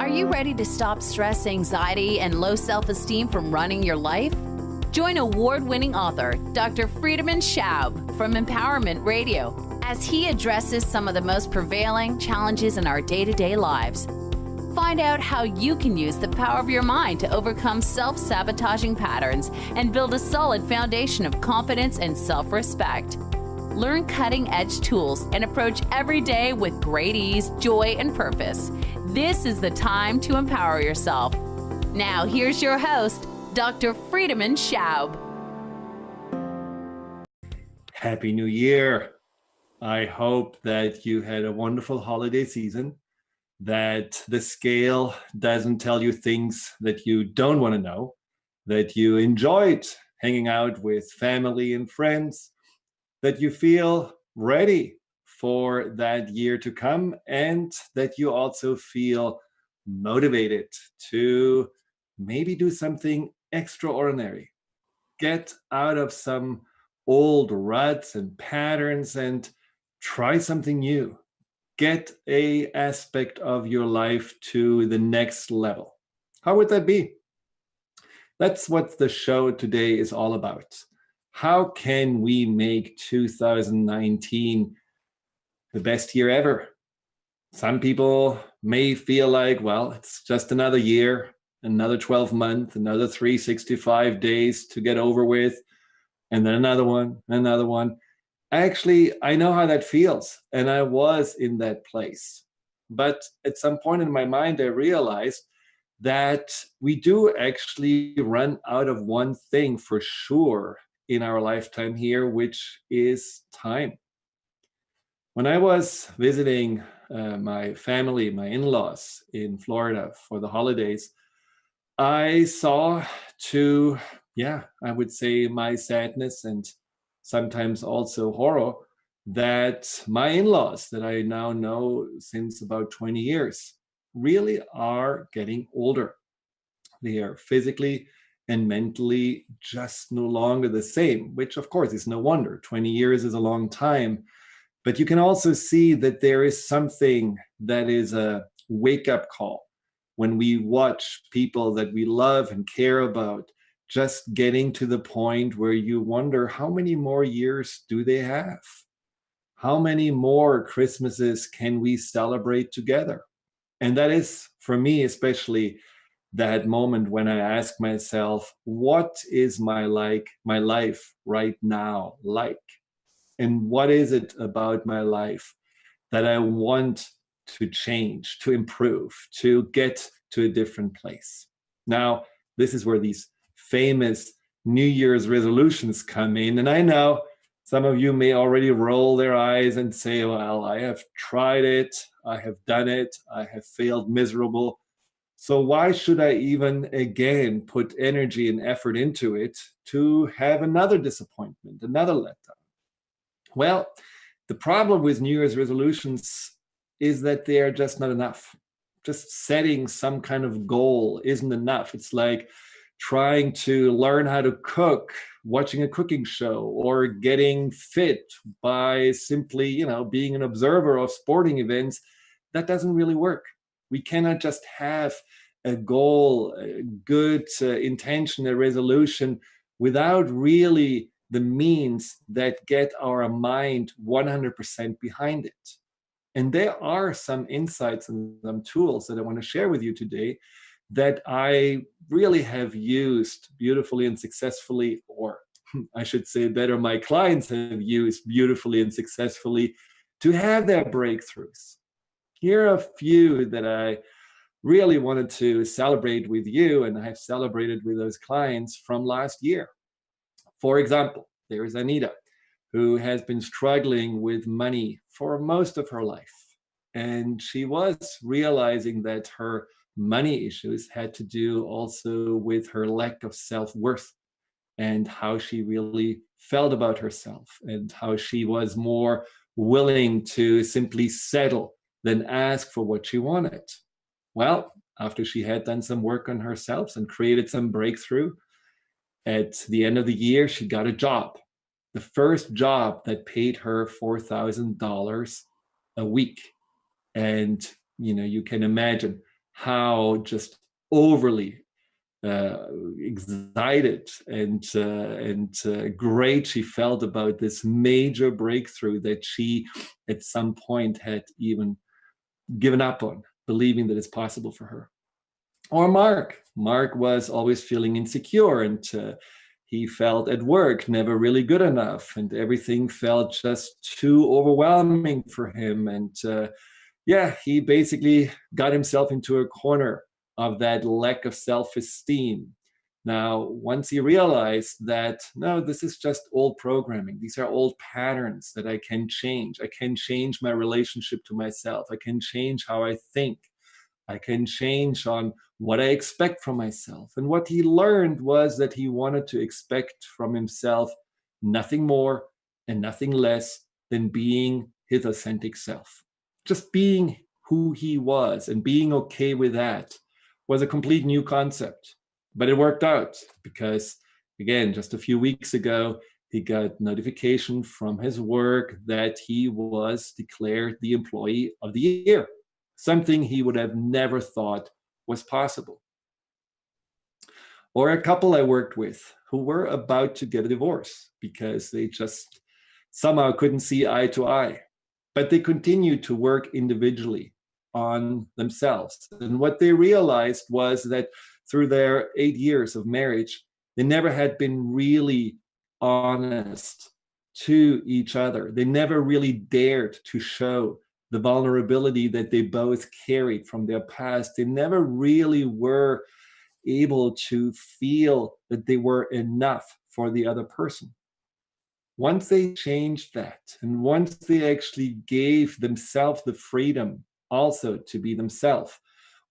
Are you ready to stop stress, anxiety, and low self-esteem from running your life? Join award-winning author Dr. Friedemann Schaub from Empowerment Radio as he addresses some of the most prevailing challenges in our day-to-day lives. Find out how you can use the power of your mind to overcome self-sabotaging patterns and build a solid foundation of confidence and self-respect. Learn cutting-edge tools and approach every day with great ease, joy, and purpose. This is the time to empower yourself. Now, here's your host, Dr. Friedemann Schaub. Happy New Year. I hope that you had a wonderful holiday season, that the scale doesn't tell you things that you don't want to know, that you enjoyed hanging out with family and friends, that you feel ready for that year to come, and that you also feel motivated to maybe do something extraordinary. Get out of some old ruts and patterns and try something new. Get an aspect of your life to the next level. How would that be? That's what the show today is all about. How can we make 2019 the best year ever? Some people may feel like, well, it's just another year, another 12 months, another 365 days to get over with, and then another one, another one. Actually, I know how that feels, and I was in that place. But at some point in my mind, I realized that we do actually run out of one thing for sure in our lifetime here, which is time. When I was visiting my family, my in-laws in Florida for the holidays, I saw I would say my sadness and sometimes also horror, that my in-laws that I now know since about 20 years really are getting older. They are physically and mentally just no longer the same, which of course is no wonder. 20 years is a long time. But you can also see that there is something that is a wake-up call when we watch people that we love and care about just getting to the point where you wonder, how many more years do they have? How many more Christmases can we celebrate together? And that is, for me especially, that moment when I ask myself, what is my life right now like? And what is it about my life that I want to change, to improve, to get to a different place? Now, this is where these famous New Year's resolutions come in. And I know some of you may already roll their eyes and say, well, I have tried it, I have done it, I have failed miserable. So why should I even again put energy and effort into it to have another disappointment, another letdown? Well, the problem with New Year's resolutions is that they are just not enough. Just setting some kind of goal isn't enough. It's like trying to learn how to cook, watching a cooking show, or getting fit by simply, being an observer of sporting events. That doesn't really work. We cannot just have a goal, a good intention, a resolution without really the means that get our mind 100% behind it. And there are some insights and some tools that I want to share with you today that I really have used beautifully and successfully, or I should say better, my clients have used beautifully and successfully to have their breakthroughs. Here are a few that I really wanted to celebrate with you, and I have celebrated with those clients from last year. For example, there is Anita, who has been struggling with money for most of her life. And she was realizing that her money issues had to do also with her lack of self-worth and how she really felt about herself and how she was more willing to simply settle than ask for what she wanted. Well, after she had done some work on herself and created some breakthrough, at the end of the year, she got a job. The first job that paid her $4,000 a week. And, you can imagine how just overly excited and great she felt about this major breakthrough that she at some point had even given up on, believing that it's possible for her. Or Mark was always feeling insecure, and he felt at work never really good enough, and everything felt just too overwhelming for him. And he basically got himself into a corner of that lack of self-esteem. Now, once he realized that, no, this is just old programming, these are old patterns that I can change my relationship to myself, I can change how I think, I can change on what I expect from myself. And what he learned was that he wanted to expect from himself nothing more and nothing less than being his authentic self. Just being who he was and being okay with that was a complete new concept. But it worked out because, again, just a few weeks ago, he got notification from his work that he was declared the employee of the year, something he would have never thought was possible. Or a couple I worked with who were about to get a divorce because they just somehow couldn't see eye to eye, but they continued to work individually on themselves. And what they realized was that through their 8 years of marriage, they never had been really honest to each other. They never really dared to show the vulnerability that they both carried from their past. They never really were able to feel that they were enough for the other person. Once they changed that, and once they actually gave themselves the freedom also to be themselves,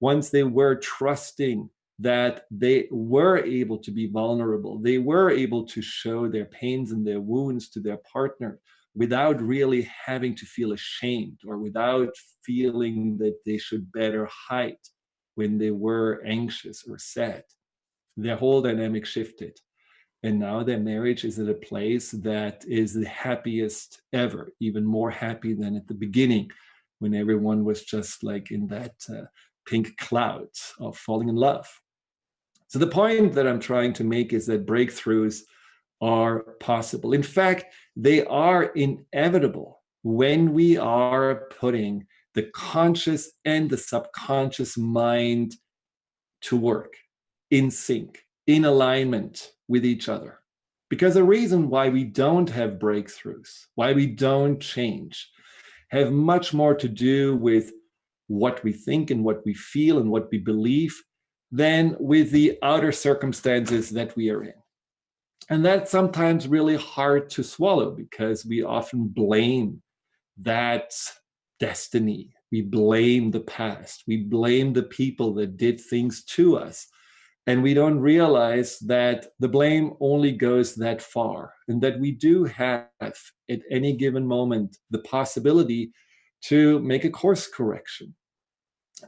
once they were trusting that they were able to be vulnerable, they were able to show their pains and their wounds to their partner without really having to feel ashamed or without feeling that they should better hide when they were anxious or sad, their whole dynamic shifted. And now their marriage is at a place that is the happiest ever, even more happy than at the beginning, when everyone was just like in that pink cloud of falling in love. So the point that I'm trying to make is that breakthroughs are possible. In fact, they are inevitable when we are putting the conscious and the subconscious mind to work in sync, in alignment with each other. Because the reason why we don't have breakthroughs, why we don't change, have much more to do with what we think and what we feel and what we believe than with the outer circumstances that we are in. And that's sometimes really hard to swallow because we often blame that destiny. We blame the past. We blame the people that did things to us. And we don't realize that the blame only goes that far, and that we do have at any given moment the possibility to make a course correction.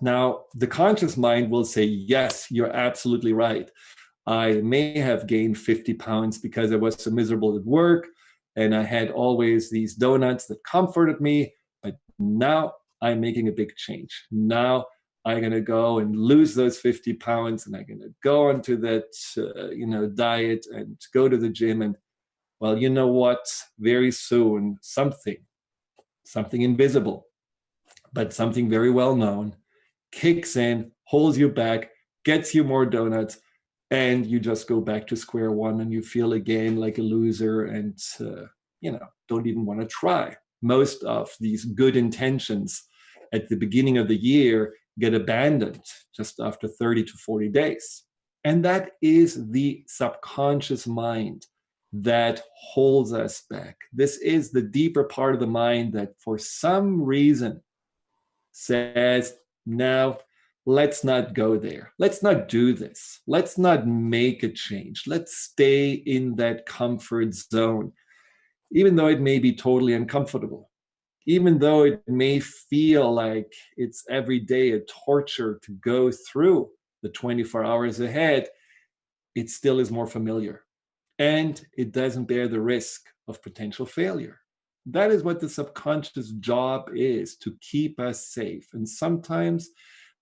Now, the conscious mind will say, yes, you're absolutely right. I may have gained 50 pounds because I was so miserable at work and I had always these donuts that comforted me, but now I'm making a big change. Now I'm going to go and lose those 50 pounds and I'm going to go onto that diet and go to the gym. And well, you know what? Very soon, something invisible, but something very well known, kicks in, holds you back, gets you more donuts, and you just go back to square one and you feel again like a loser and, don't even want to try. Most of these good intentions at the beginning of the year get abandoned just after 30 to 40 days. And that is the subconscious mind that holds us back. This is the deeper part of the mind that for some reason says, no, let's not go there. Let's not do this. Let's not make a change. Let's stay in that comfort zone, even though it may be totally uncomfortable, even though it may feel like it's every day a torture to go through the 24 hours ahead. It still is more familiar, and it doesn't bear the risk of potential failure. That is what the subconscious job is, to keep us safe. And sometimes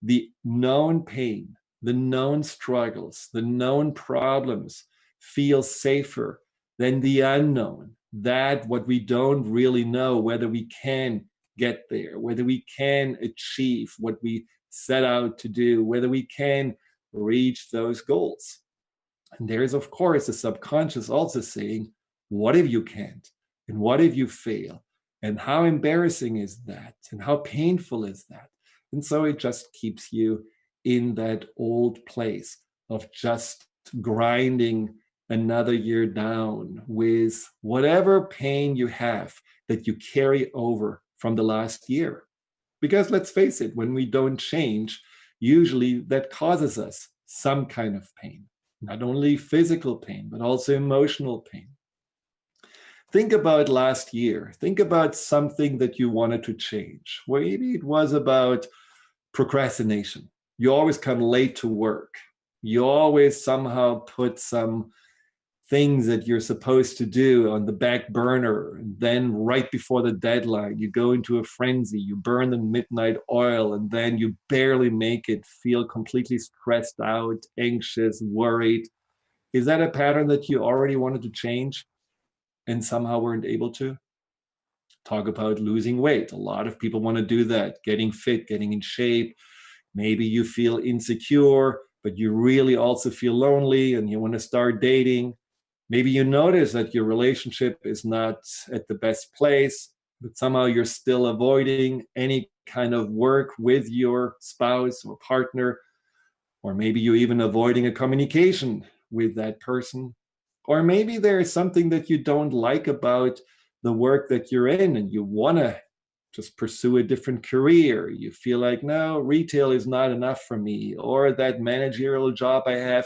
The known pain, the known struggles, the known problems feel safer than the unknown. That what we don't really know, whether we can get there, whether we can achieve what we set out to do, whether we can reach those goals. And there is, of course, the subconscious also saying, what if you can't? And what if you fail? And how embarrassing is that? And how painful is that? And so it just keeps you in that old place of just grinding another year down with whatever pain you have that you carry over from the last year. Because let's face it, when we don't change, usually that causes us some kind of pain, not only physical pain, but also emotional pain. Think about last year. Think about something that you wanted to change. Maybe it was about procrastination. You always come late to work. You always somehow put some things that you're supposed to do on the back burner. And then right before the deadline, you go into a frenzy, you burn the midnight oil, and then you barely make it, feel completely stressed out, anxious, worried. Is that a pattern that you already wanted to change and somehow weren't able to? Talk about losing weight. A lot of people want to do that, getting fit, getting in shape. Maybe you feel insecure, but you really also feel lonely and you want to start dating. Maybe you notice that your relationship is not at the best place, but somehow you're still avoiding any kind of work with your spouse or partner. Or maybe you're even avoiding a communication with that person. Or maybe there is something that you don't like about the work that you're in and you want to just pursue a different career. You feel like, no, retail is not enough for me, or that managerial job I have,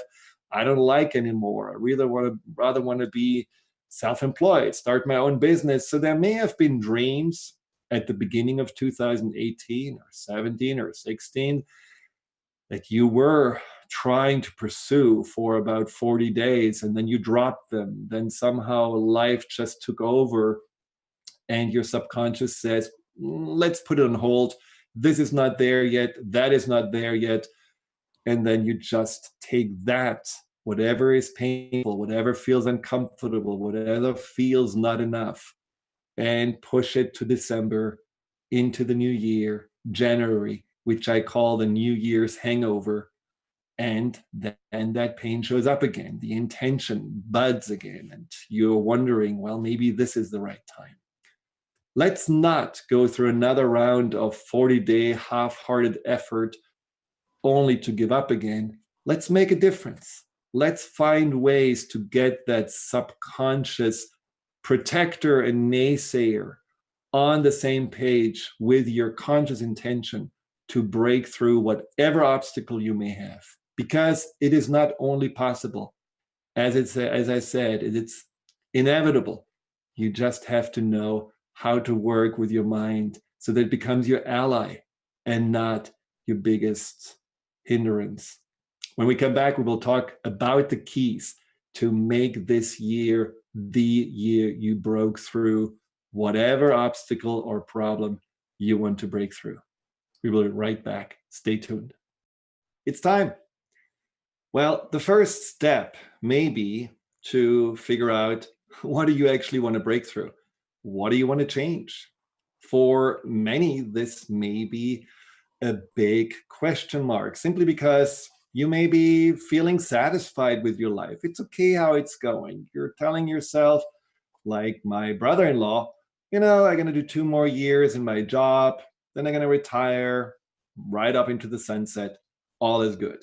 I don't like anymore. I rather want to be self-employed, start my own business. So there may have been dreams at the beginning of 2018 or 17 or 16 that you were trying to pursue for about 40 days, and then you dropped them. Then somehow life just took over and your subconscious says, let's put it on hold. This is not there yet. That is not there yet. And then you just take that, whatever is painful, whatever feels uncomfortable, whatever feels not enough, and push it to December, into the new year, January, which I call the New Year's hangover. And then that pain shows up again. The intention buds again. And you're wondering, well, maybe this is the right time. Let's not go through another round of 40-day half-hearted effort only to give up again. Let's make a difference. Let's find ways to get that subconscious protector and naysayer on the same page with your conscious intention to break through whatever obstacle you may have. Because it is not only possible, as I said, it's inevitable. You just have to know how to work with your mind so that it becomes your ally and not your biggest hindrance. When we come back, we will talk about the keys to make this year the year you broke through whatever obstacle or problem you want to break through. We will be right back. Stay tuned. It's time. Well, the first step may be to figure out, what do you actually want to break through? What do you want to change? For many, this may be a big question mark, simply because you may be feeling satisfied with your life. It's okay how it's going. You're telling yourself, like my brother-in-law, I'm going to do 2 more years in my job, then I'm going to retire, right up into the sunset. All is good.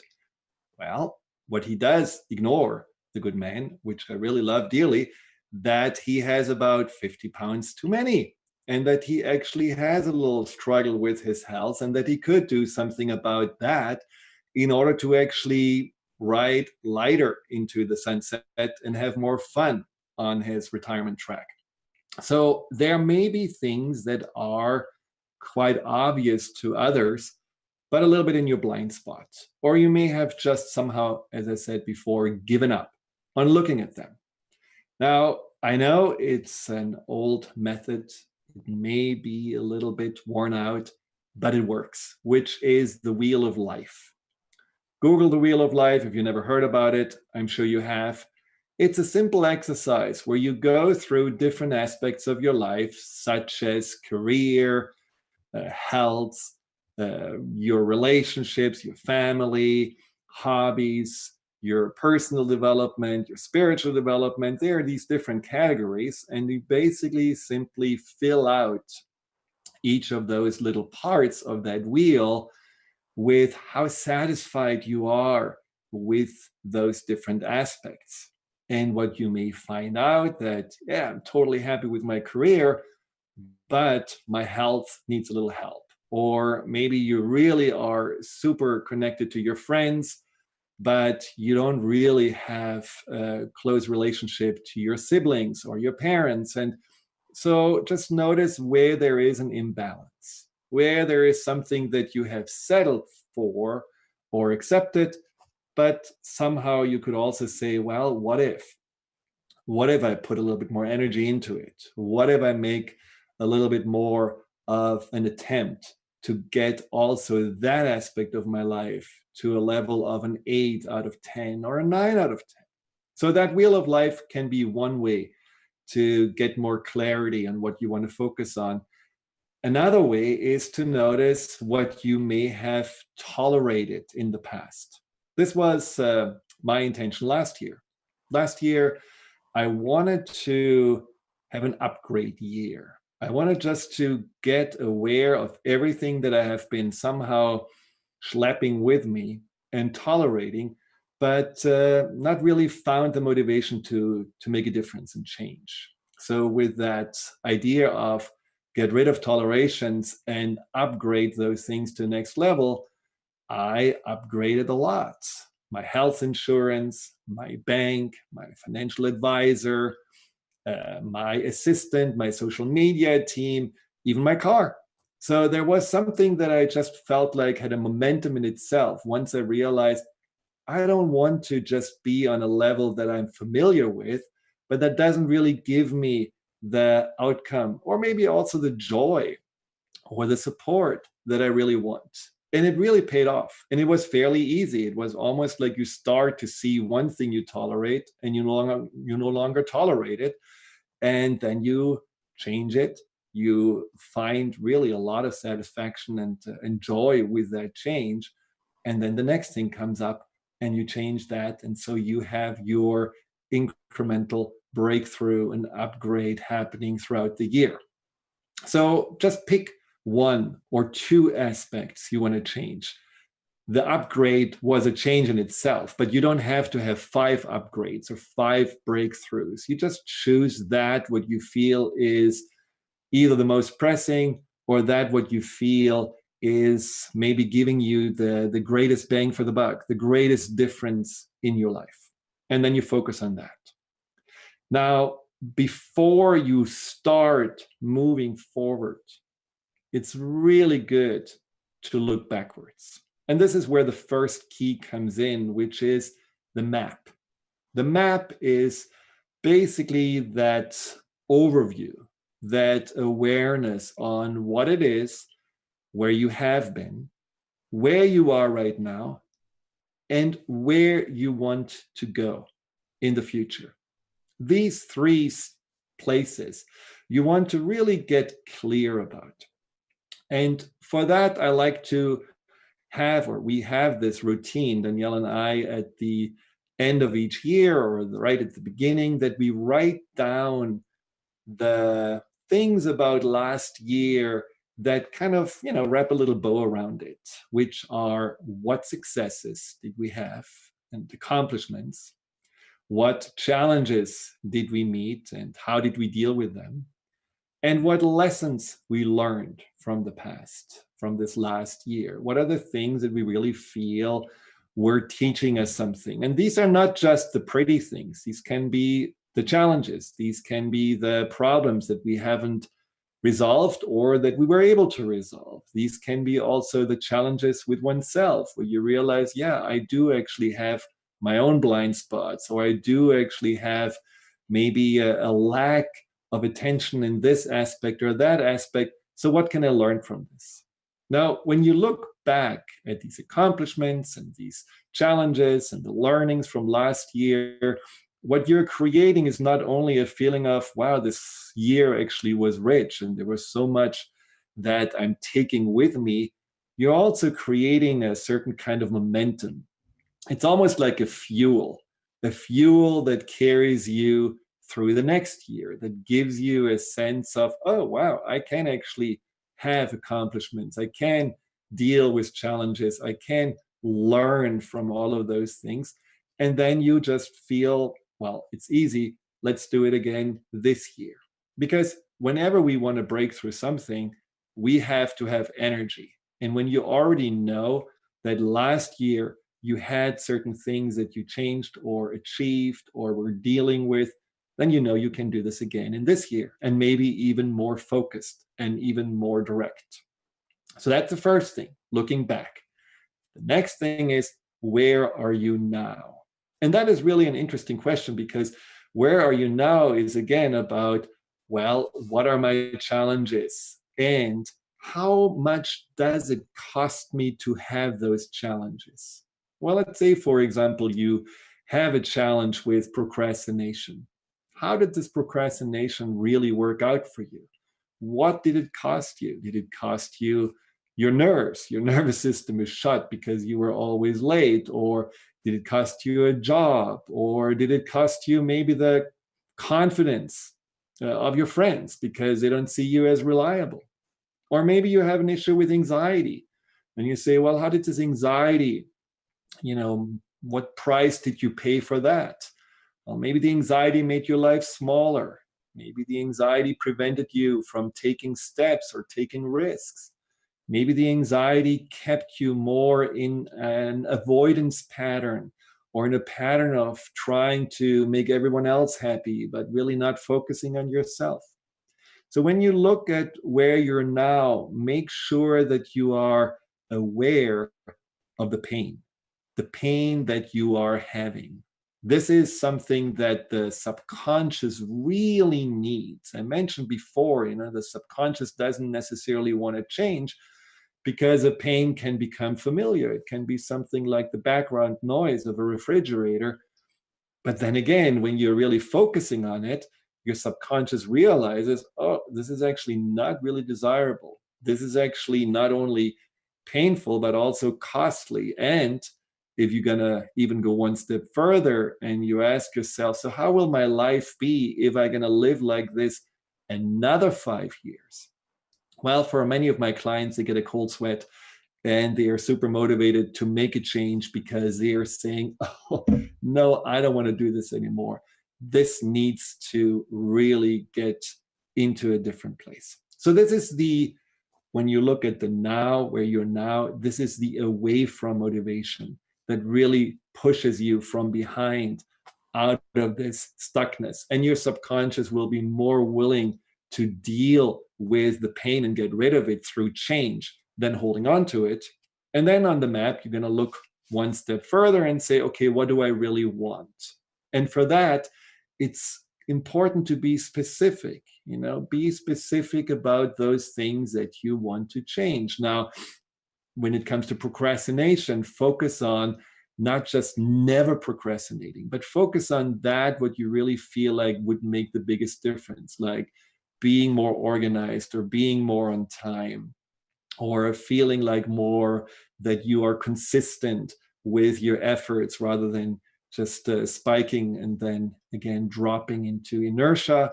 Well, what he does ignore, the good man, which I really love dearly, that he has about 50 pounds too many, and that he actually has a little struggle with his health, and that he could do something about that in order to actually ride lighter into the sunset and have more fun on his retirement track. So there may be things that are quite obvious to others, but a little bit in your blind spot. Or you may have just somehow, as I said before, given up on looking at them. Now, I know it's an old method. It may be a little bit worn out, but it works, which is the wheel of life. Google the wheel of life if you never heard about it. I'm sure you have. It's a simple exercise where you go through different aspects of your life, such as career, health, your relationships, your family, hobbies, your personal development, your spiritual development. There are these different categories, and you basically simply fill out each of those little parts of that wheel with how satisfied you are with those different aspects. And what you may find out that, yeah, I'm totally happy with my career, but my health needs a little help. Or maybe you really are super connected to your friends, but you don't really have a close relationship to your siblings or your parents. And so just notice where there is an imbalance, where there is something that you have settled for or accepted, but somehow you could also say, well, what if? What if I put a little bit more energy into it? What if I make a little bit more of an attempt to get also that aspect of my life to a level of an 8 out of 10 or a 9 out of 10? So that wheel of life can be one way to get more clarity on what you want to focus on. Another way is to notice what you may have tolerated in the past. This was my intention last year. Last year, I wanted to have an upgrade year. I wanted just to get aware of everything that I have been somehow schlepping with me and tolerating, but not really found the motivation to make a difference and change. So with that idea of get rid of tolerations and upgrade those things to the next level, I upgraded a lot. My health insurance, my bank, my financial advisor, my assistant, my social media team, even my car. So there was something that I just felt like had a momentum in itself once I realized I don't want to just be on a level that I'm familiar with, but that doesn't really give me the outcome or maybe also the joy or the support that I really want. And it really paid off. And it was fairly easy. It was almost like you start to see one thing you tolerate and you no longer tolerate it. And then you change it. You find really a lot of satisfaction and joy with that change. And then the next thing comes up and you change that. And so you have your incremental breakthrough and upgrade happening throughout the year. So just pick one or two aspects you want to change. The upgrade was a change in itself, but you don't have to have 5 upgrades or 5 breakthroughs. You just choose that what you feel is either the most pressing or that what you feel is maybe giving you the greatest bang for the buck, the greatest difference in your life. And then you focus on that. Now, before you start moving forward, it's really good to look backwards. And this is where the first key comes in, which is the map. The map is basically that overview, that awareness on what it is, where you have been, where you are right now, and where you want to go in the future. These 3 places you want to really get clear about. And for that, I like to we have this routine, Danielle and I, at the end of each year or right at the beginning, that we write down the things about last year that kind of, wrap a little bow around it, which are what successes did we have and accomplishments, what challenges did we meet and how did we deal with them, and what lessons we learned from the past, from this last year. What are the things that we really feel were teaching us something? And these are not just the pretty things. These can be the challenges. These can be the problems that we haven't resolved or that we were able to resolve. These can be also the challenges with oneself, where you realize, yeah, I do actually have my own blind spots, or I do actually have maybe a lack of attention in this aspect or that aspect. So what can I learn from this? Now, when you look back at these accomplishments and these challenges and the learnings from last year, what you're creating is not only a feeling of, wow, this year actually was rich and there was so much that I'm taking with me. You're also creating a certain kind of momentum. It's almost like a fuel that carries you through the next year, that gives you a sense of, oh, wow, I can actually have accomplishments. I can deal with challenges. I can learn from all of those things. And then you just feel, well, it's easy. Let's do it again this year. Because whenever we want to break through something, we have to have energy. And when you already know that last year you had certain things that you changed or achieved or were dealing with, then you know you can do this again in this year and maybe even more focused and even more direct. So that's the first thing, looking back. The next thing is, where are you now? And that is really an interesting question, because where are you now is again about, well, what are my challenges? And how much does it cost me to have those challenges? Well, let's say, for example, you have a challenge with procrastination. How did this procrastination really work out for you? What did it cost you? Did it cost you your nerves? Your nervous system is shut because you were always late? Or did it cost you a job? Or did it cost you maybe the confidence of your friends because they don't see you as reliable? Or maybe you have an issue with anxiety and you say, well, how did this anxiety, what price did you pay for that? Well, maybe the anxiety made your life smaller. Maybe the anxiety prevented you from taking steps or taking risks. Maybe the anxiety kept you more in an avoidance pattern or in a pattern of trying to make everyone else happy, but really not focusing on yourself. So when you look at where you're now, make sure that you are aware of the pain that you are having. This is something that the subconscious really needs. I mentioned before, the subconscious doesn't necessarily want to change because a pain can become familiar. It can be something like the background noise of a refrigerator. But then again, when you're really focusing on it, your subconscious realizes, oh, this is actually not really desirable. This is actually not only painful, but also costly. And if you're going to even go one step further and you ask yourself, so how will my life be if I'm going to live like this another 5 years? Well, for many of my clients, they get a cold sweat and they are super motivated to make a change because they are saying, oh, no, I don't want to do this anymore. This needs to really get into a different place. So this is when you look at the now, where you're now, this is the away from motivation that really pushes you from behind out of this stuckness. And your subconscious will be more willing to deal with the pain and get rid of it through change than holding on to it. And then on the map, you're going to look one step further and say, okay, what do I really want? And for that, it's important to be specific, be specific about those things that you want to change. Now, when it comes to procrastination, focus on not just never procrastinating, but focus on that, what you really feel like would make the biggest difference, like being more organized or being more on time, or feeling like more that you are consistent with your efforts rather than just spiking and then again dropping into inertia.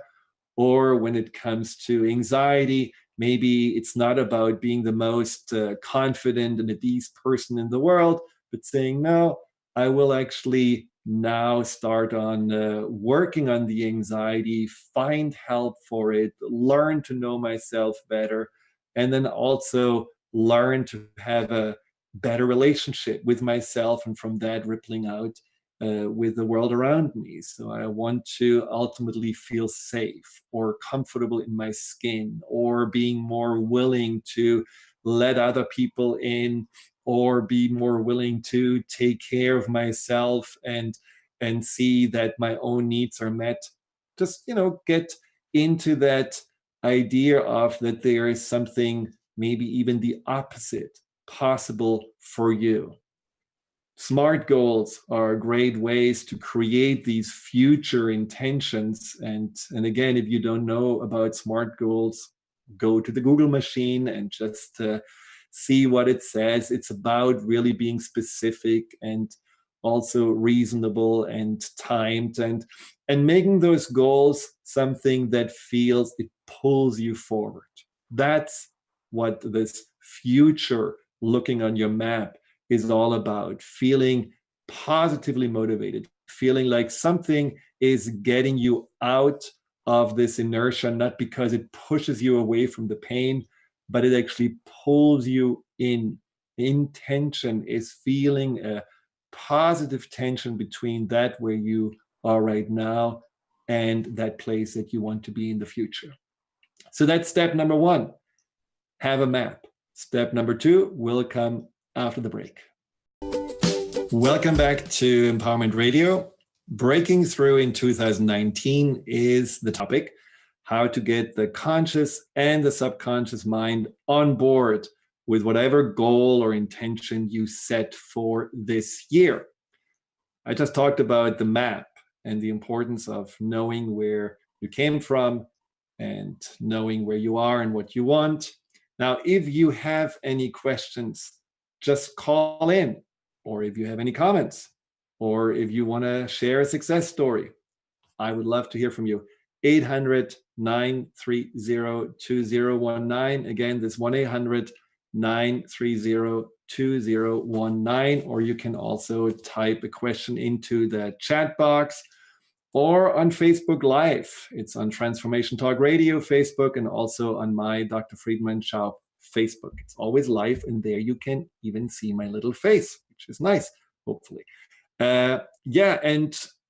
Or when it comes to anxiety, maybe it's not about being the most confident and at ease person in the world, but saying, no, I will actually now start on working on the anxiety, find help for it, learn to know myself better, and then also learn to have a better relationship with myself, and from that rippling out with the world around me. So I want to ultimately feel safe or comfortable in my skin, or being more willing to let other people in, or be more willing to take care of myself and see that my own needs are met. Just get into that idea of that there is something maybe even the opposite possible for you. SMART goals are great ways to create these future intentions. And again, if you don't know about SMART goals, go to the Google machine and just see what it says. It's about really being specific and also reasonable and timed, and making those goals something that feels it pulls you forward. That's what this future looking on your map is all about. Feeling positively motivated, feeling like something is getting you out of this inertia, not because it pushes you away from the pain, but it actually pulls you in. Intention is feeling a positive tension between that where you are right now and that place that you want to be in the future. So that's step number one. Have a map. Step number two will come after the break. Welcome back to Empowerment Radio. Breaking through in 2019 is the topic. How to get the conscious and the subconscious mind on board with whatever goal or intention you set for this year. I just talked about the map and the importance of knowing where you came from and knowing where you are and what you want. Now, if you have any questions, just call in, or if you have any comments, or if you want to share a success story, I would love to hear from you. 800-930-2019. Again, this 1-800-930-2019, or you can also type a question into the chat box or on Facebook Live. It's on Transformation Talk Radio Facebook and also on my Dr. Friedemann Schaub Facebook. It's always live, and there you can even see my little face, which is nice, hopefully. And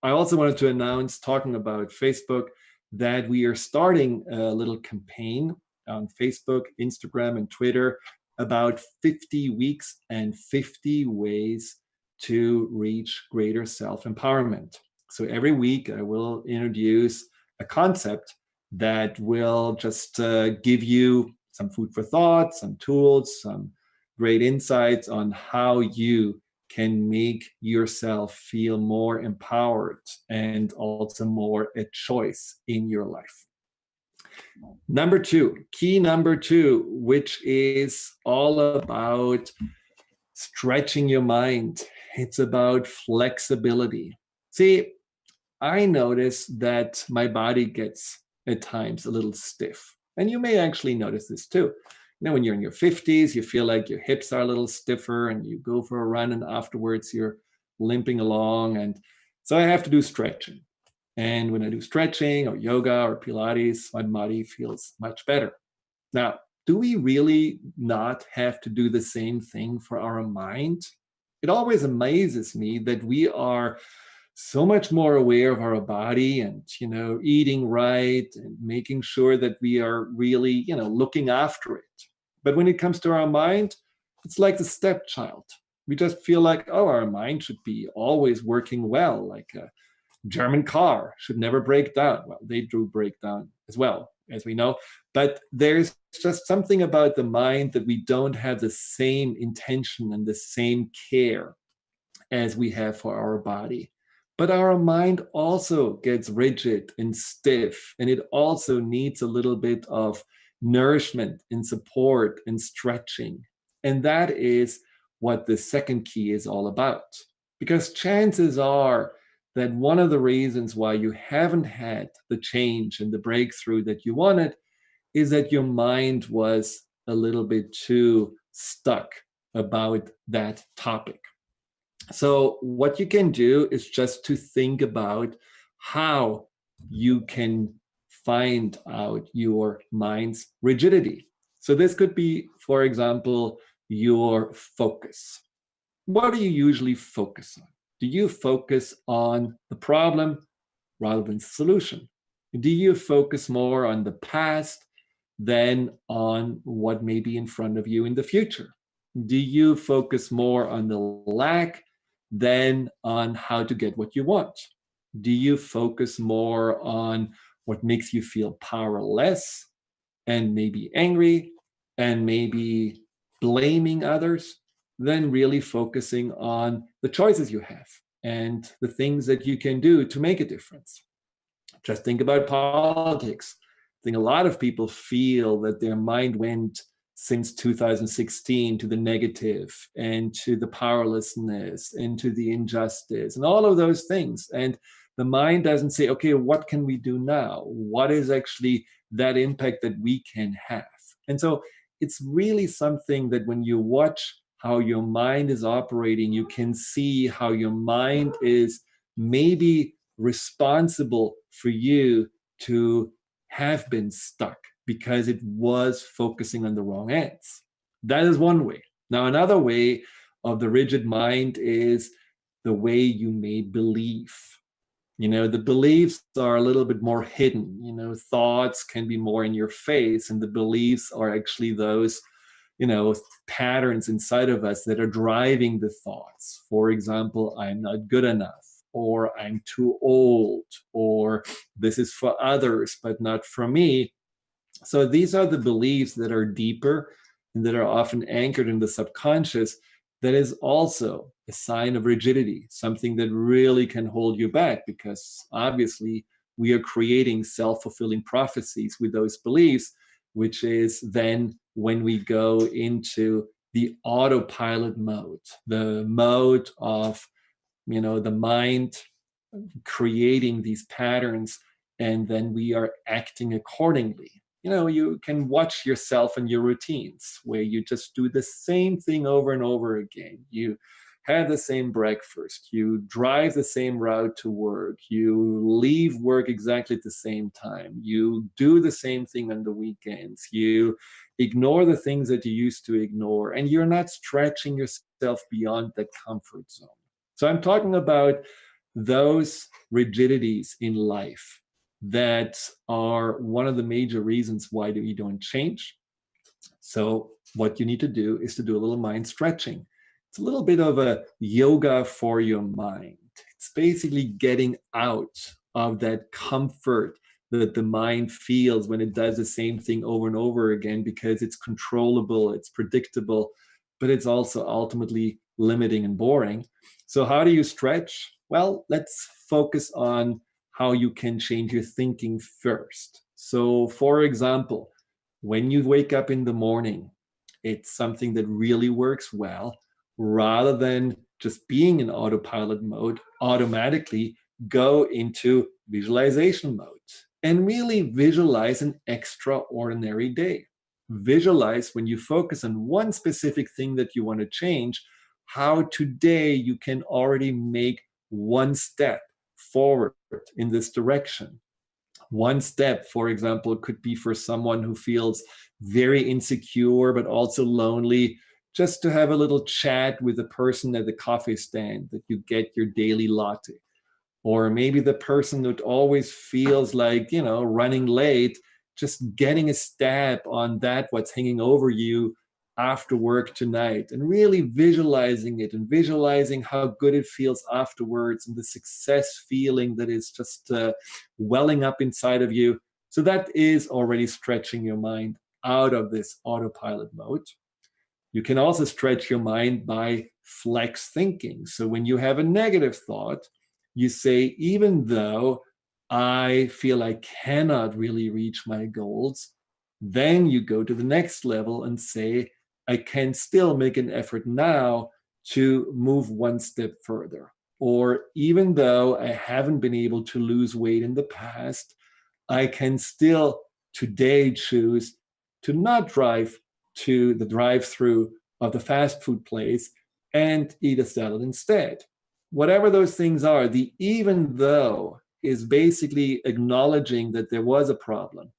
I also wanted to announce, talking about Facebook, that we are starting a little campaign on Facebook, Instagram, and Twitter about 50 weeks and 50 ways to reach greater self-empowerment. So every week I will introduce a concept that will just give you some food for thought, some tools, some great insights on how you can make yourself feel more empowered and also more a choice in your life. Key number two, which is all about stretching your mind. It's about flexibility. See, I notice that my body gets at times a little stiff. And you may actually notice this too. You know, when you're in your 50s, you feel like your hips are a little stiffer and you go for a run and afterwards you're limping along. And so I have to do stretching. And when I do stretching or yoga or Pilates, my body feels much better. Now, do we really not have to do the same thing for our mind? It always amazes me that we are so much more aware of our body and, eating right and making sure that we are really, looking after it. But when it comes to our mind, it's like the stepchild. We just feel like, our mind should be always working well, like a German car should never break down. Well, they do break down as well, as we know. But there's just something about the mind that we don't have the same intention and the same care as we have for our body. But our mind also gets rigid and stiff, and it also needs a little bit of nourishment and support and stretching. And that is what the second key is all about. Because chances are that one of the reasons why you haven't had the change and the breakthrough that you wanted is that your mind was a little bit too stuck about that topic. So what you can do is just to think about how you can find out your mind's rigidity. So this could be, for example, your focus. What do you usually focus on? Do you focus on the problem rather than the solution? Do you focus more on the past than on what may be in front of you in the future? Do you focus more on the lack than on how to get what you want? Do you focus more on what makes you feel powerless and maybe angry? and maybe blaming others than really focusing on the choices you have and the things that you can do to make a difference. Just think about politics. I think a lot of people feel that their mind went since 2016 to the negative and to the powerlessness and to the injustice and all of those things. And the mind doesn't say, okay, what can we do now? What is actually that impact that we can have? And so it's really something that when you watch how your mind is operating, you can see how your mind is maybe responsible for you to have been stuck because it was focusing on the wrong ends. That is one way. Now, another way of the rigid mind is the way you may believe. The beliefs are a little bit more hidden. Thoughts can be more in your face, and the beliefs are actually those patterns inside of us that are driving the thoughts. For example, I'm not good enough, or I'm too old, or this is for others but not for me. So these are the beliefs that are deeper and that are often anchored in the subconscious. That is also a sign of rigidity, something that really can hold you back, because obviously we are creating self-fulfilling prophecies with those beliefs, which is then when we go into the autopilot mode, the mode of the mind creating these patterns, and then we are acting accordingly. You can watch yourself and your routines where you just do the same thing over and over again. You have the same breakfast, you drive the same route to work, you leave work exactly at the same time, you do the same thing on the weekends, you ignore the things that you used to ignore, and you're not stretching yourself beyond that comfort zone. So I'm talking about those rigidities in life that are one of the major reasons why we don't change. So what you need to do is to do a little mind stretching. It's a little bit of a yoga for your mind. It's basically getting out of that comfort that the mind feels when it does the same thing over and over again, because it's controllable, it's predictable, but it's also ultimately limiting and boring. So how do you stretch? Well, let's focus on how you can change your thinking first. So for example, when you wake up in the morning, it's something that really works well. Rather than just being in autopilot mode, automatically go into visualization mode and really visualize an extraordinary day. Visualize, when you focus on one specific thing that you want to change, how today you can already make one step forward in this direction. One step, for example, could be for someone who feels very insecure but also lonely, just to have a little chat with the person at the coffee stand that you get your daily latte. Or maybe the person that always feels like, running late, just getting a stab on that, what's hanging over you after work tonight, and really visualizing it and visualizing how good it feels afterwards and the success feeling that is just welling up inside of you. So that is already stretching your mind out of this autopilot mode. You can also stretch your mind by flex thinking. So when you have a negative thought, you say, even though I feel I cannot really reach my goals, then you go to the next level and say, I can still make an effort now to move one step further. Or even though I haven't been able to lose weight in the past, I can still today choose to not drive to the drive-through of the fast food place and eat a salad instead. Whatever those things are, the even though is basically acknowledging that there was a problem.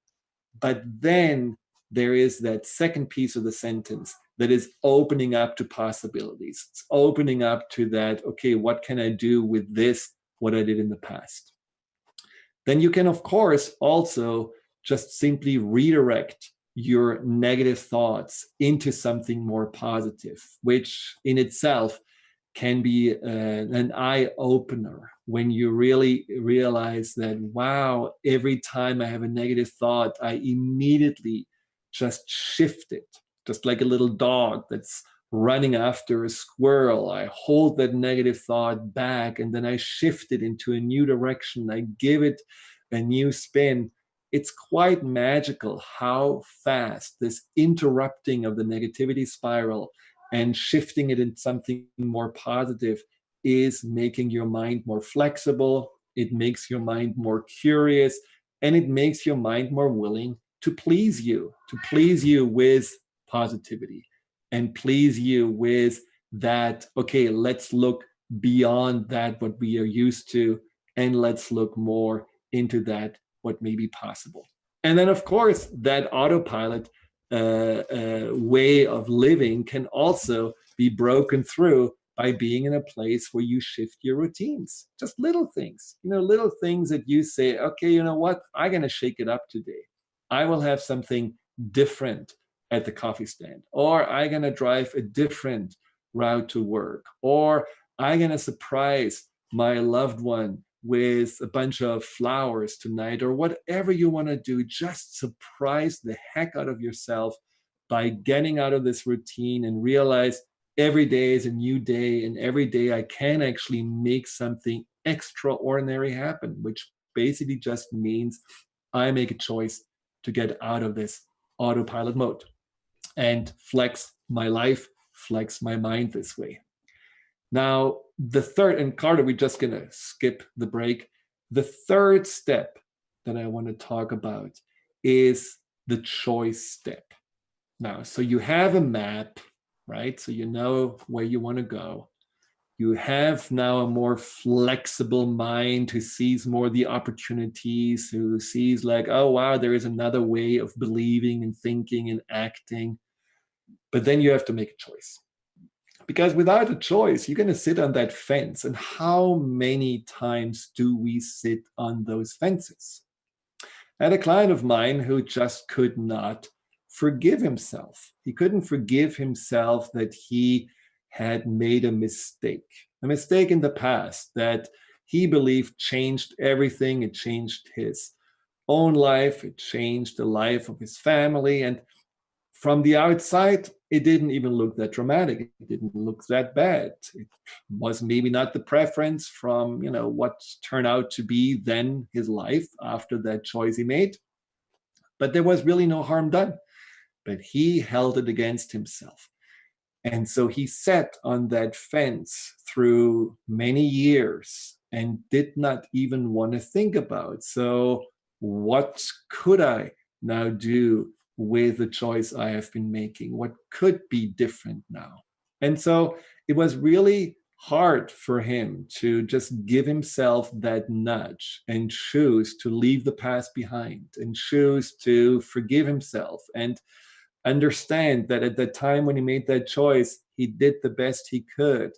But then there is that second piece of the sentence that is opening up to possibilities. It's opening up to that, okay, what can I do with this, what I did in the past? Then you can, of course, also just simply redirect your negative thoughts into something more positive, which in itself can be an eye opener when you really realize that, wow, every time I have a negative thought, I immediately just shift it just like a little dog that's running after a squirrel. I hold that negative thought back and then I shift it into a new direction. I give it a new spin. It's quite magical how fast this interrupting of the negativity spiral and shifting it into something more positive is making your mind more flexible. It makes your mind more curious, and it makes your mind more willing to please you with positivity and please you with that, okay, let's look beyond that, what we are used to, and let's look more into that, what may be possible. And then, of course, that autopilot way of living can also be broken through by being in a place where you shift your routines. Just little things, little things that you say, okay, you know what? I'm going to shake it up today. I will have something different at the coffee stand, or I'm going to drive a different route to work, or I'm going to surprise my loved one with a bunch of flowers tonight, or whatever you want to do. Just surprise the heck out of yourself by getting out of this routine and realize every day is a new day, and every day I can actually make something extraordinary happen, which basically just means I make a choice to get out of this autopilot mode and flex my life, flex my mind this way. Now, the third, and Carter, we're just going to skip the break. The third step that I want to talk about is the choice step. Now, so you have a map, right? So you know where you want to go. You have now a more flexible mind who sees more the opportunities, who sees like, oh, wow, there is another way of believing and thinking and acting. But then you have to make a choice. Because without a choice, you're going to sit on that fence. And how many times do we sit on those fences? I had a client of mine who just could not forgive himself. He couldn't forgive himself that he had made a mistake in the past that he believed changed everything. It changed his own life. It changed the life of his family. And from the outside, it didn't even look that dramatic. It didn't look that bad. It was maybe not the preference from, what turned out to be then his life after that choice he made. But there was really no harm done. But he held it against himself. And so he sat on that fence through many years and did not even want to think about, so what could I now do with the choice I have been making? What could be different now? And so it was really hard for him to just give himself that nudge and choose to leave the past behind and choose to forgive himself and understand that at the time when he made that choice, he did the best he could,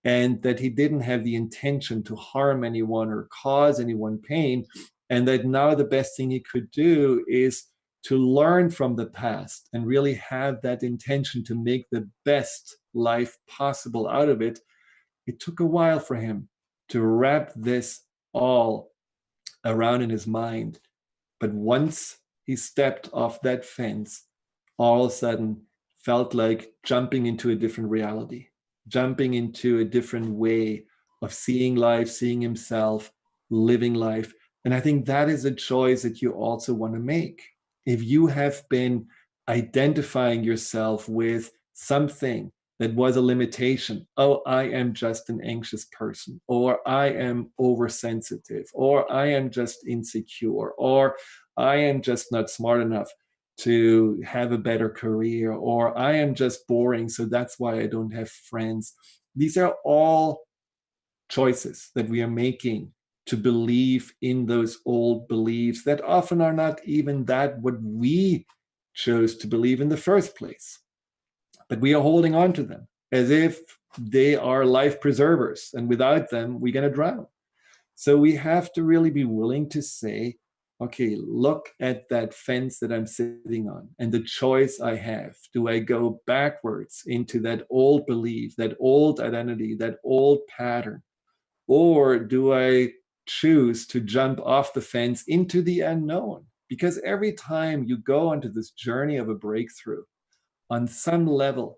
and that he didn't have the intention to harm anyone or cause anyone pain, and that now the best thing he could do is to learn from the past and really have that intention to make the best life possible out of it. It took a while for him to wrap this all around in his mind. But once he stepped off that fence, all of a sudden felt like jumping into a different reality, jumping into a different way of seeing life, seeing himself, living life. And I think that is a choice that you also want to make. If you have been identifying yourself with something that was a limitation, oh, I am just an anxious person, or I am oversensitive, or I am just insecure, or I am just not smart enough to have a better career, or I am just boring, so that's why I don't have friends. These are all choices that we are making to believe in those old beliefs that often are not even that what we chose to believe in the first place. But we are holding on to them as if they are life preservers, and without them, we're going to drown. So we have to really be willing to say, okay, look at that fence that I'm sitting on and the choice I have. Do I go backwards into that old belief, that old identity, that old pattern? Or do I choose to jump off the fence into the unknown? Because every time you go onto this journey of a breakthrough, on some level,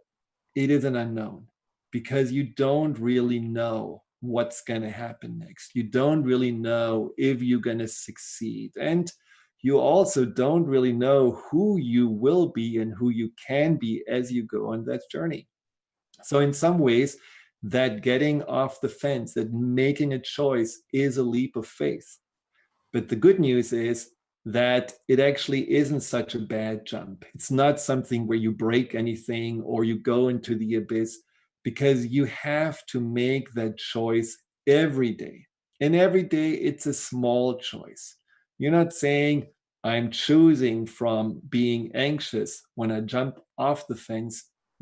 it is an unknown because you don't really know what's going to happen next. You don't really know if you're going to succeed. And you also don't really know who you will be and who you can be as you go on that journey. So in some ways, that getting off the fence, that making a choice is a leap of faith. But the good news is that it actually isn't such a bad jump. It's not something where you break anything or you go into the abyss, because you have to make that choice every day. And every day it's a small choice. You're not saying, I'm choosing from being anxious when I jump off the fence,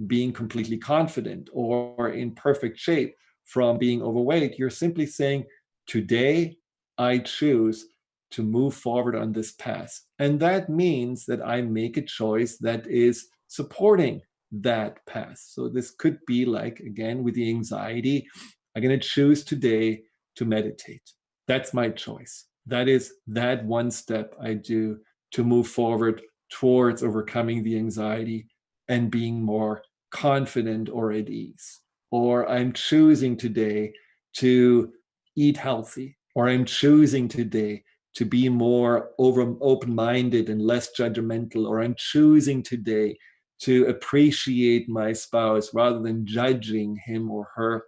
being completely confident or in perfect shape from being overweight. You're simply saying, today I choose to move forward on this path. And that means that I make a choice that is supporting that path. So this could be like, again, with the anxiety, I'm going to choose today to meditate. That's my choice. That is that one step I do to move forward towards overcoming the anxiety and being more confident or at ease. Or I'm choosing today to eat healthy, or I'm choosing today to be more open-minded and less judgmental, or I'm choosing today to appreciate my spouse rather than judging him or her.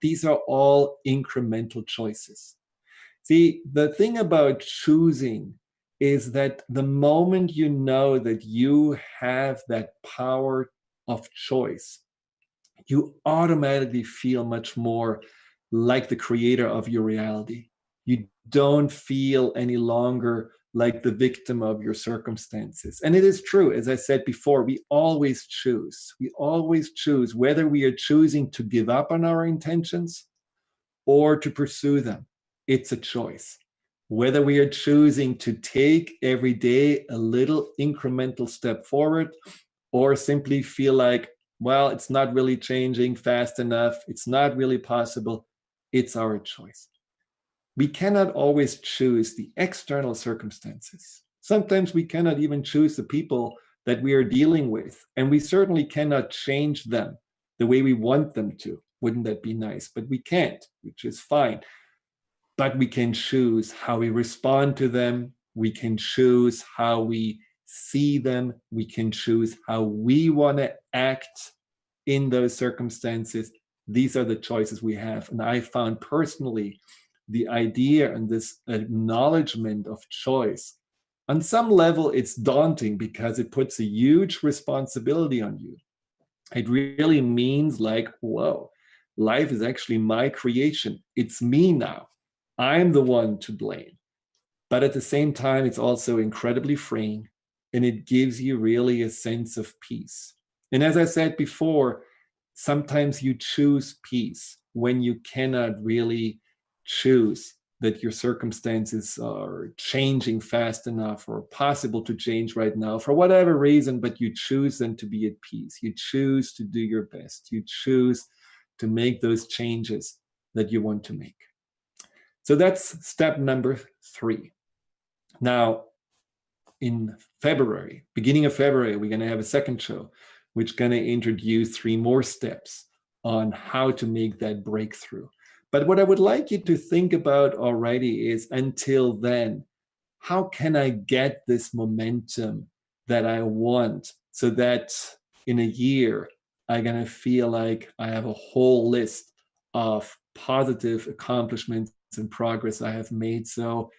These are all incremental choices. See, the thing about choosing is that the moment you know that you have that power of choice, you automatically feel much more like the creator of your reality. You don't feel any longer like the victim of your circumstances. And it is true, as I said before, we always choose. We always choose whether we are choosing to give up on our intentions or to pursue them. It's a choice. Whether we are choosing to take every day a little incremental step forward or simply feel like, well, it's not really changing fast enough, it's not really possible, it's our choice. We cannot always choose the external circumstances. Sometimes we cannot even choose the people that we are dealing with, and we certainly cannot change them the way we want them to. Wouldn't that be nice? But we can't, which is fine. But we can choose how we respond to them. We can choose how we see them. We can choose how we want to act in those circumstances. These are the choices we have. And I found personally the idea and this acknowledgement of choice, on some level, it's daunting because it puts a huge responsibility on you. It really means like, whoa, life is actually my creation. It's me now. I'm the one to blame. But at the same time, it's also incredibly freeing, and it gives you really a sense of peace. And as I said before, sometimes you choose peace when you cannot really choose that your circumstances are changing fast enough or possible to change right now for whatever reason, but you choose them to be at peace. You choose to do your best. You choose to make those changes that you want to make. So that's step number 3. Now, in February, beginning of February, we're going to have a second show, which is going to introduce 3 more steps on how to make that breakthrough. But what I would like you to think about already is, until then, how can I get this momentum that I want so that in a year, I'm going to feel like I have a whole list of positive accomplishments and progress I have made. So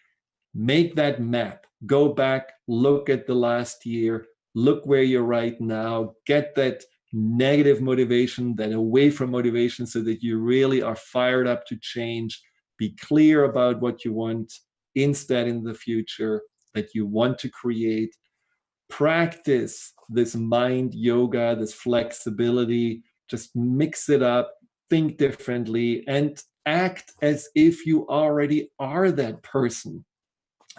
make that map, go back, look at the last year, look where you're right now, get that negative motivation, that away from motivation, so that you really are fired up to change. Be clear about what you want instead in the future, that you want to create. Practice this mind yoga, this flexibility, just mix it up, think differently, and act as if you already are that person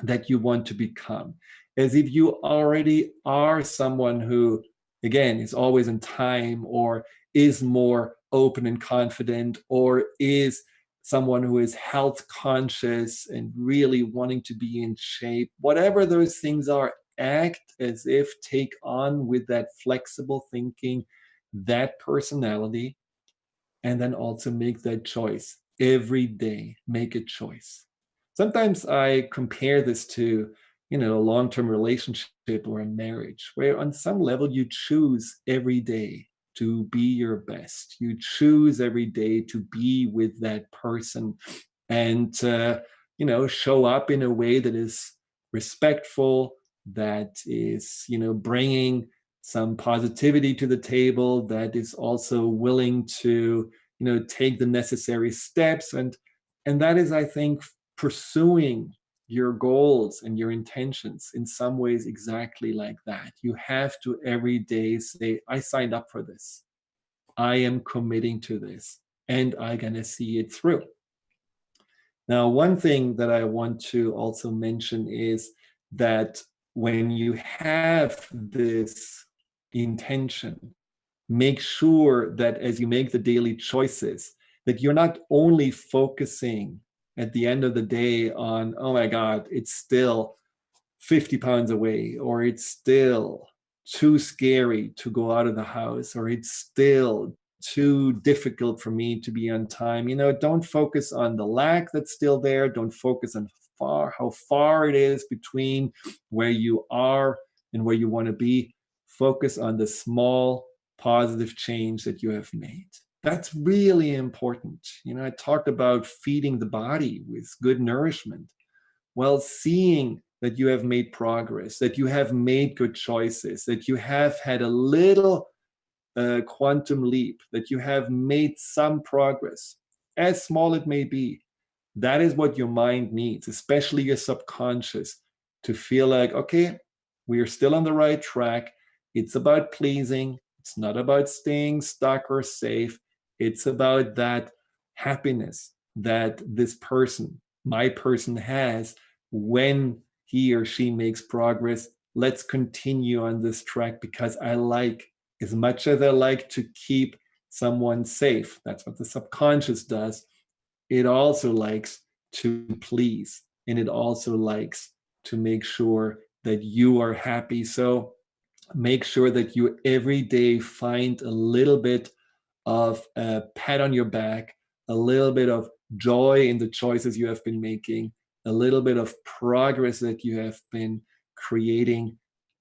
that you want to become, as if you already are someone who, again, is always in time, or is more open and confident, or is someone who is health conscious and really wanting to be in shape. Whatever those things are, act as if, take on with that flexible thinking, that personality, and then also make that choice every day. Make a choice. Sometimes I compare this to, a long-term relationship or a marriage, where on some level you choose every day to be your best. You choose every day to be with that person and, show up in a way that is respectful, that is, bringing some positivity to the table, that is also willing to, take the necessary steps. And that is, I think, pursuing your goals and your intentions in some ways exactly like that. You have to every day say, I signed up for this. I am committing to this, and I'm going to see it through. Now, one thing that I want to also mention is that when you have this intention, make sure that as you make the daily choices, that you're not only focusing at the end of the day on, oh my God, it's still 50 pounds away, or it's still too scary to go out of the house, or it's still too difficult for me to be on time. Don't focus on the lack that's still there. Don't focus on how far it is between where you are and where you want to be. Focus on the small positive change that you have made. That's really important. I talked about feeding the body with good nourishment. Well, seeing that you have made progress, that you have made good choices, that you have had a little quantum leap, that you have made some progress, as small it may be, that is what your mind needs, especially your subconscious, to feel like, okay, we are still on the right track. It's about pleasing. It's not about staying stuck or safe. It's about that happiness that this person, my person, has when he or she makes progress. Let's continue on this track because as much as I like to keep someone safe, that's what the subconscious does, it also likes to please, and it also likes to make sure that you are happy. So make sure that you every day find a little bit of a pat on your back, a little bit of joy in the choices you have been making, a little bit of progress that you have been creating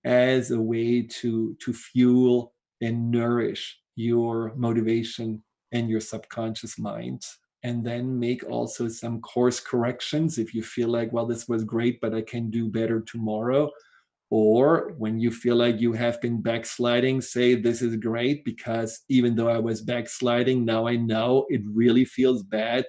as a way to fuel and nourish your motivation and your subconscious mind. And then make also some course corrections if you feel like, well, this was great, but I can do better tomorrow. Or when you feel like you have been backsliding, say, this is great because even though I was backsliding, now I know it really feels bad.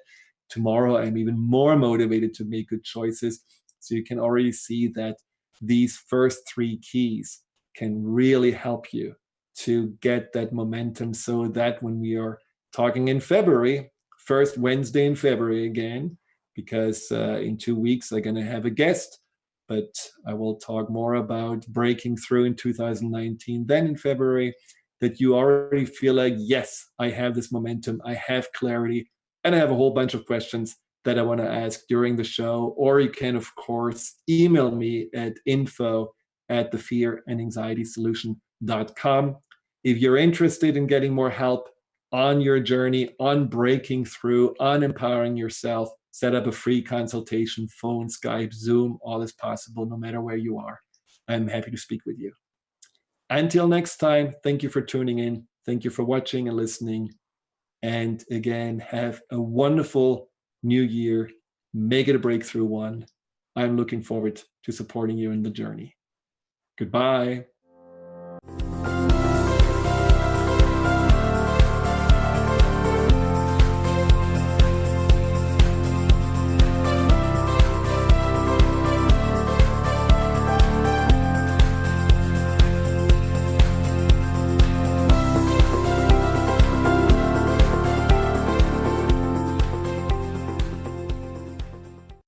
Tomorrow, I'm even more motivated to make good choices. So you can already see that these first three keys can really help you to get that momentum, so that when we are talking in February, first Wednesday in February again, because in 2 weeks I'm going to have a guest, but I will talk more about breaking through in 2019. Then in February, that you already feel like, yes, I have this momentum, I have clarity, and I have a whole bunch of questions that I want to ask during the show. Or you can, of course, email me at info@thefearandanxietysolution.com. If you're interested in getting more help on your journey, on breaking through, on empowering yourself, set up a free consultation, phone, Skype, Zoom, all is possible no matter where you are. I'm happy to speak with you. Until next time, thank you for tuning in. Thank you for watching and listening. And again, have a wonderful new year. Make it a breakthrough one. I'm looking forward to supporting you in the journey. Goodbye.